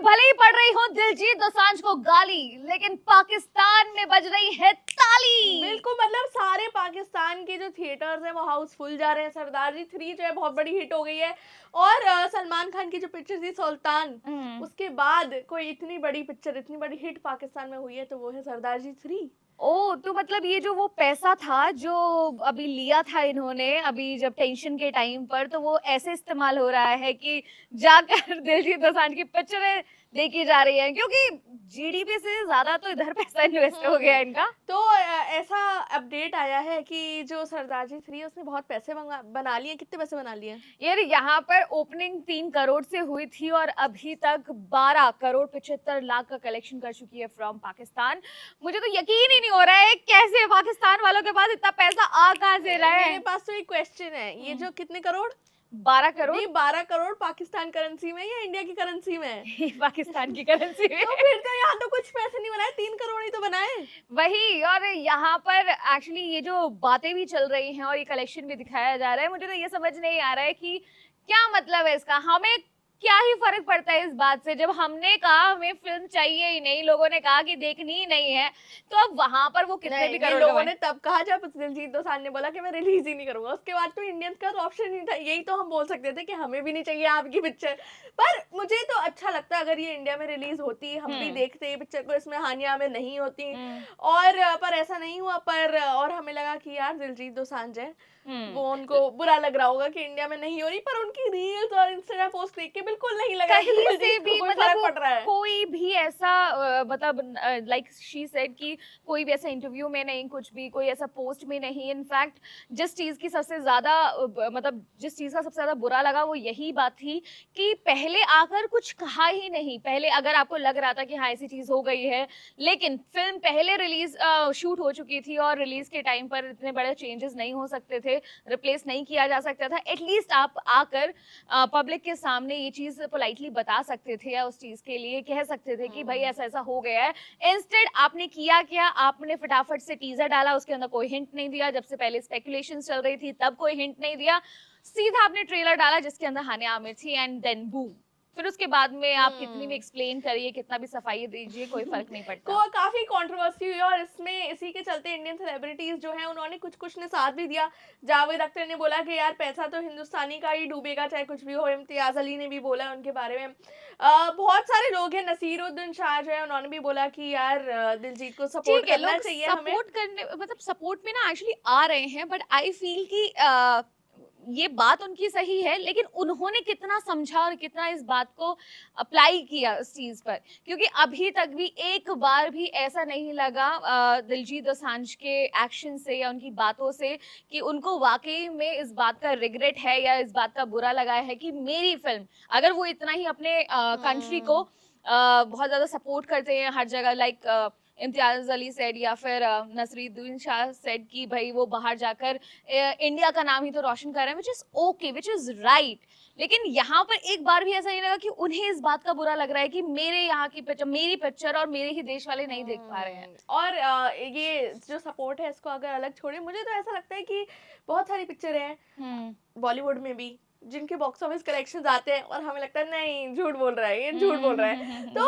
भले ही पड़ रही हो दिलजीत दोसांझ को गाली, लेकिन पाकिस्तान में बज रही है ताली। बिल्कुल, मतलब सारे पाकिस्तान के जो थिएटर्स हैं वो हाउसफुल जा रहे हैं। सरदार जी 3 जो है बहुत बड़ी हिट हो गई है। और सलमान खान की जो पिक्चर थी सुल्तान, उसके बाद कोई इतनी बड़ी पिक्चर, इतनी बड़ी हिट पाकिस्तान में हुई है तो वो है सरदार जी 3। ओ, तो मतलब ये जो वो पैसा था जो अभी लिया था इन्होंने अभी जब टेंशन के टाइम पर, तो वो ऐसे इस्तेमाल हो रहा है कि जाकर दिलजीत दोसांझ की पिक्चरें देखी जा रही है, क्योंकि जीडीपी से ज्यादा तो इधर पैसा इन्वेस्ट हो गया इनका। तो ऐसा अपडेट आया है कि जो सरदार जी 3 उसने बहुत पैसे बना लिए। कितने पैसे बना लिए? यार यहाँ पर ओपनिंग 3 करोड़ से हुई थी और अभी तक 12 करोड़ 75 लाख का कलेक्शन कर चुकी है फ्रॉम पाकिस्तान। मुझे तो यकीन ही नहीं हो रहा है कैसे पाकिस्तान वालों के पास इतना पैसा आ कहाँ से रहा है। मेरे पास तो एक क्वेश्चन है, ये जो कितने करोड़? 12 करोड़। नहीं, 12 करोड़ पाकिस्तान करेंसी में या इंडिया की करेंसी में? पाकिस्तान की करेंसी में। तो फिर तो यहाँ तो कुछ पैसे नहीं बनाए, 3 करोड़ ही तो बनाए। वही, और यहाँ पर एक्चुअली ये जो बातें भी चल रही हैं और ये कलेक्शन भी दिखाया जा रहा है, मुझे तो ये समझ नहीं आ रहा है कि क्या मतलब है इसका। हमें क्या ही फर्क पड़ता है इस बात से। जब हमने कहा हमें फिल्म चाहिए ही नहीं, लोगों ने कहा कि देखनी ही नहीं है, तो अब वहां पर वो कितने भी करोड़ लोगों ने तब कहा जब दिलजीत दोसांझ ने बोला कि मैं रिलीज ही नहीं करूंगा। उसके बाद तो इंडियंस का ऑप्शन नहीं था। यही तो हम बोल सकते थे कि हमें भी नहीं चाहिए आपकी पिक्चर। पर मुझे तो अच्छा लगता अगर ये इंडिया में रिलीज होती, हम भी देखते ये पिक्चर को, इसमें हानियां हमें नहीं होती। और पर ऐसा नहीं हुआ। पर और हमें लगा कि यार दिलजीत दोसांझ है, वो उनको बुरा लग रहा होगा कि इंडिया में नहीं हो रही। पर उनकी रील्स और इंस्टाग्राम पोस्ट देख के बिल्कुल नहीं लगा कि से भी कोई मतलब फर्क पड़ रहा है। कोई भी ऐसा मतलब लाइक शी सेड कि कोई भी ऐसा इंटरव्यू में नहीं, कुछ भी कोई ऐसा पोस्ट में नहीं। इनफैक्ट जिस चीज की सबसे ज्यादा मतलब जिस चीज का सबसे ज्यादा बुरा लगा वो यही बात थी कि पहले आकर कुछ कहा ही नहीं। पहले अगर आपको लग रहा था कि हाँ ऐसी चीज हो गई है, लेकिन फिल्म पहले रिलीज शूट हो चुकी थी और रिलीज के टाइम पर इतने बड़े चेंजेस नहीं हो सकते थे, रिप्लेस नहीं किया जा सकता था। एटलीस्ट आप आकर पब्लिक के सामने ये चीज पोलाइटली बता सकते थे या उस चीज के लिए कह सकते थे कि भाई ऐसा ऐसा हो गया है। इंस्टेड आपने किया क्या, आपने फटाफट से टीजर डाला, उसके अंदर कोई हिंट नहीं दिया। जब से पहले स्पेकुलेशन चल रही थी तब कोई हिंट नहीं दिया, सीधा आपने ट्रेलर डाला जिसके अंदर हानिया आमिर थी एंड देन बूम। फिर उसके बाद में आप कितनी भी एक्सप्लेन करिए, कितना भी सफाई दीजिए, कोई फर्क नहीं पड़ता। काफी कंट्रोवर्सी हुई और इसमें इसी के चलते इंडियन सेलिब्रिटीज जो हैं उन्होंने कुछ ने साथ भी दिया। जावेद अख्तर ने बोला कि यार पैसा तो हिंदुस्तानी का ही डूबेगा चाहे कुछ भी हो। इम्तियाज अली ने भी बोला उनके बारे में। बहुत सारे लोग हैं, नसीरुद्दीन शाह जो है उन्होंने भी बोला कि यार दिलजीत को सपोर्ट करना चाहिए हमें। सपोर्ट करने मतलब सपोर्ट में ना एक्चुअली आ रहे हैं, बट आई फील कि ये बात उनकी सही है, लेकिन उन्होंने कितना समझा और कितना इस बात को अप्लाई किया इस चीज पर। क्योंकि अभी तक भी एक बार भी ऐसा नहीं लगा दिलजीत दोसांझ के एक्शन से या उनकी बातों से कि उनको वाकई में इस बात का रिग्रेट है या इस बात का बुरा लगा है कि मेरी फिल्म, अगर वो इतना ही अपने कंट्री को बहुत ज्यादा सपोर्ट करते हैं हर जगह, लाइक इम्तियाज अली सेड या फिर नसीरुद्दीन शाह सेड कि भाई वो बाहर जाकर इंडिया का नाम ही तो रोशन कर रहे हैं, which is okay, which is right. लेकिन यहाँ पर एक बार भी ऐसा नहीं लगा कि उन्हें इस बात का बुरा लग रहा है कि मेरे यहाँ की पिक्चर, मेरी पिक्चर और मेरे ही देश वाले नहीं देख पा रहे हैं। और ये जो सपोर्ट है इसको अगर अलग छोड़े, मुझे तो ऐसा लगता है कि बहुत सारी पिक्चर हैं बॉलीवुड में भी जिनके बॉक्स ऑफिस कलेक्शंस आते हैं और हमें लगता है नहीं झूठ बोल रहा है, ये झूठ बोल रहा है। तो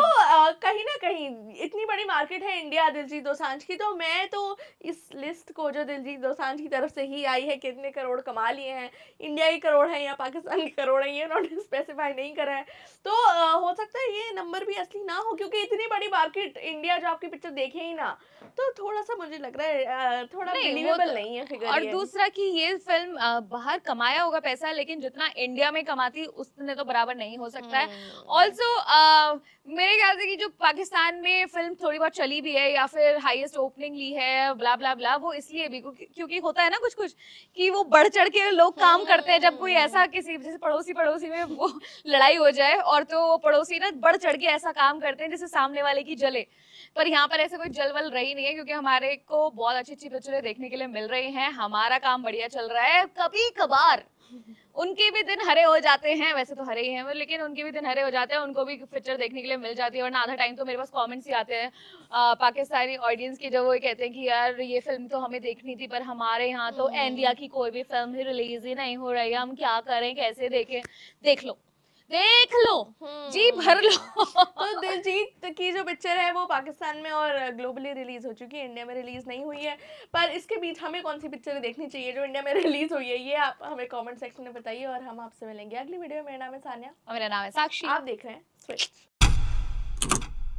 कहीं ना कहीं इतनी बड़ी मार्केट है इंडिया दिलजीत दोसांझ की, तो मैं तो इस लिस्ट को जो दिलजीत दोसांझ की तरफ से ही आई है कितने करोड़ कमा लिए हैं, इंडिया के करोड़ हैं या पाकिस्तान के करोड़ हैं, ये उन्होंने स्पेसिफाई नहीं करा है। तो हो सकता है ये नंबर भी असली ना हो, क्योंकि इतनी बड़ी मार्केट इंडिया जो आपकी पिक्चर देखे ही ना, तो थोड़ा सा मुझे लग रहा है थोड़ा बिलीवेबल नहीं है फिगर। और दूसरा कि ये फिल्म बाहर कमाया होगा पैसा, लेकिन जितना इंडिया में कमाती उसने तो बराबर नहीं हो सकता है। ऑल्सो मेरे ख्याल से कि जो पाकिस्तान में फिल्म थोड़ी बहुत चली भी है या फिर हाईएस्ट ओपनिंग ली है ब्ला ब्ला ब्ला, वो इसलिए भी क्योंकि होता है ना कुछ कुछ कि वो बढ़ चढ़ के लोग काम करते हैं। जब कोई ऐसा किसी जैसे पड़ोसी में वो लड़ाई हो जाए और तो पड़ोसी ना बढ़ चढ़ के ऐसा काम करते हैं जिससे सामने वाले की जले। पर यहाँ पर ऐसे कोई जलवल रही नहीं है, क्योंकि हमारे को बहुत अच्छी अच्छी पिक्चरें देखने के लिए मिल रही हैं, हमारा काम बढ़िया चल रहा है। कभी कभार उनके भी दिन हरे हो जाते हैं, वैसे तो हरे ही हैं, लेकिन उनके भी दिन हरे हो जाते हैं, उनको भी पिक्चर देखने के लिए मिल जाती है। वरना आधा टाइम तो मेरे पास कमेंट्स ही आते हैं पाकिस्तानी ऑडियंस के, जो वो कहते हैं कि यार ये फिल्म तो हमें देखनी थी पर हमारे यहाँ तो इंडिया की कोई भी फिल्म ही रिलीज ही नहीं हो रही है, हम क्या करें, कैसे देखें। देख लो, देख लो, जी भर लो। तो दिलजीत की जो पिक्चर है वो पाकिस्तान में और ग्लोबली रिलीज हो चुकी है, इंडिया में रिलीज नहीं हुई है। पर इसके बीच हमें कौन सी पिक्चर देखनी चाहिए जो इंडिया में रिलीज हुई है, ये आप हमें कमेंट सेक्शन में बताइए और हम आपसे मिलेंगे अगली वीडियो में। मेरा नाम है सानिया और मेरा नाम है साक्षी। आप देख रहे हैं स्विच।